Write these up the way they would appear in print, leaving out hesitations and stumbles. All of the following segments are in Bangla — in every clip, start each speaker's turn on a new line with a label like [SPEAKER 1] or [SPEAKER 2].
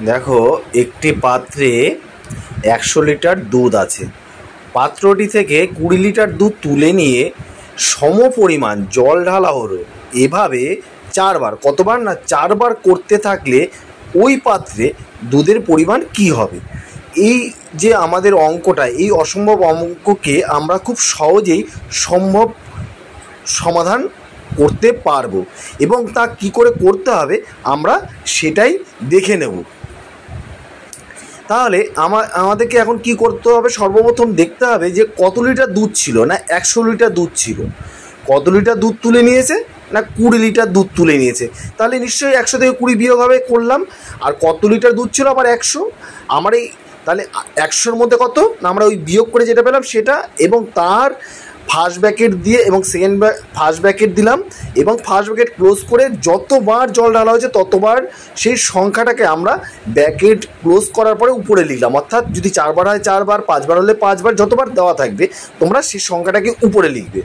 [SPEAKER 1] দেখো একটি পাত্রে 100 লিটার দুধ আছে। পাত্রটি থেকে 20 লিটার দুধ তুলে নিয়ে সম পরিমাণ জল ঢালা হলো। এভাবে 4 বার, কতবার না 4 বার করতে থাকলে ওই পাত্রে দুধের পরিমাণ কি হবে। এই যে আমাদের অঙ্কটা, এই অসম্ভব অঙ্ককে আমরা খুব সহজেই সম্ভব সমাধান করতে পারবো এবং তা কি করে করতে হবে আমরা সেটাই দেখে নেব। তাহলে আমাদেরকে এখন কি করতে হবে, সর্বপ্রথম দেখতে হবে যে কত লিটার দুধ ছিল। না 100 লিটার দুধ ছিল। কত লিটার দুধ তুলে নিয়েছে, না 20 লিটার দুধ তুলে নিয়েছে। তাহলে নিশ্চয়ই 100 থেকে 20 বিয়োগ হবে, করলাম। আর কত লিটার দুধ ছিল আবার 100, আমার এই তাহলে 100-র মধ্যে কত না আমরা ওই বিয়োগ করে যেটা পেলাম সেটা, এবং তার ফার্স্ট ব্র্যাকেট দিয়ে এবং ফার্স্ট ব্র্যাকেট দিলাম এবং ফার্স্ট ব্র্যাকেট ক্লোজ করে যতবার জল ঢালা হয়েছে ততবার সেই সংখ্যাটাকে আমরা ব্র্যাকেট ক্লোজ করার পরে উপরে লিখলাম। অর্থাৎ যদি 4 বার হয় 4 বার, 5 বার হলে 5 বার, যতবার দেওয়া থাকবে তোমরা সেই সংখ্যাটাকে উপরে লিখবে।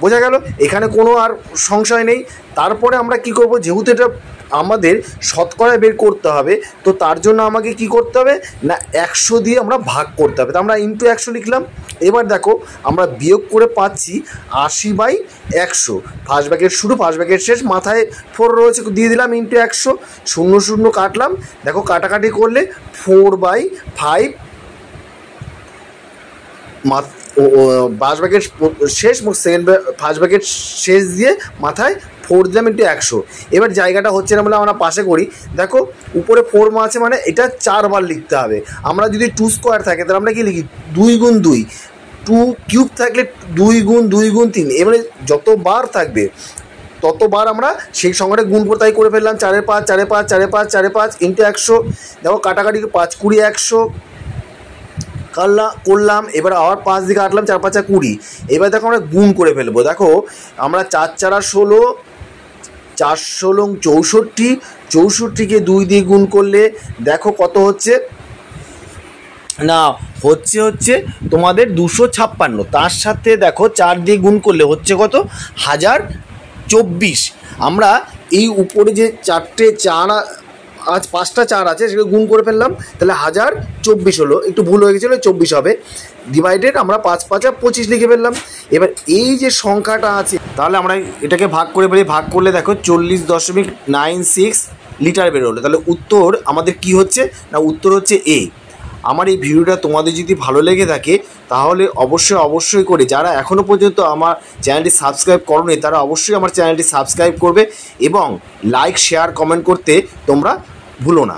[SPEAKER 1] বোঝা গেল? এখানে কোনো আর সংশয় নেই। তারপরে আমরা কি করব, যেহেতু এটা আমাদের শতকরা বের করতে হবে, তো তার জন্য আমাকে কি করতে হবে না 100 দিয়ে আমরা ভাগ করতে হবে। তো আমরা ইন্টু 100 লিখলাম। এবার দেখো আমরা বিয়োগ করে পাচ্ছি 80/100। ফার্স্ট ব্র্যাকেট শুরু, ফার্স্ট ব্র্যাকেট শেষ, মাথায় 4 রয়েছে দিয়ে দিলাম ইন্টু 100, 0 0 কাটলাম। দেখো কাটাকাটি করলে 4/5 ফার্স্ট ব্র্যাকেট শেষ, সেকেন্ড ফার্স্ট ব্র্যাকেট শেষ দিয়ে মাথায় 4 দিলাম ইন্টু 100। এবার জায়গাটা হচ্ছে না বলে আমরা পাশে করি। দেখো উপরে 4 আছে, মানে এটা 4 বার লিখতে হবে। আমরা যদি 2 স্কোয়ার থাকে তাহলে আমরা কি লিখি 2 গুণ 2, 2 কিউব থাকলে 2 গুণ 2 গুণ 3। এবারে যতবার থাকবে ততবার আমরা সেই সংখ্যাটা গুণ করে তাই করে ফেললাম। 4 এর 5, 4 এর 5, 4 এর 5, 4 এর 5 ইন্টু 100। দেখো কাটাকাটি 5 20 100 করলাম। এবার আবার 5 দিয়ে কাটলাম, 4 5 20। এবার দেখো আমরা গুণ করে ফেলবো। দেখো আমরা 4 4 16, 4 16 64, 64কে 2 দিয়ে গুণ করলে দেখো কত হচ্ছে না হচ্ছে তোমাদের 256। তার সাথে দেখো 4 দিয়ে গুণ করলে হচ্ছে কত 1024। আমরা এই উপরে যে 4টে 4 আজ 5টা 4 আছে সেটা গুণ করে ফেললাম, তাহলে 1024 হলো। একটু ভুল হয়ে গেছিলো, 24 হবে। ডিভাইডেড আমরা 5 5 25 লিখে ফেললাম। এবার এই যে সংখ্যাটা আছে তাহলে আমরা এটাকে ভাগ করে ফেলি। ভাগ করলে দেখো 40.96 লিটার বেরোলো। তাহলে উত্তর আমাদের কি হচ্ছে না উত্তর হচ্ছে এ। আমার এই ভিডিওটা তোমাদের যদি ভালো লেগে থাকে তাহলে অবশ্যই করে, যারা এখনও পর্যন্ত আমার চ্যানেলটি সাবস্ক্রাইব করোনি তারা অবশ্যই আমার চ্যানেলটি সাবস্ক্রাইব করবে এবং লাইক শেয়ার কমেন্ট করতে তোমরা ভুলো না।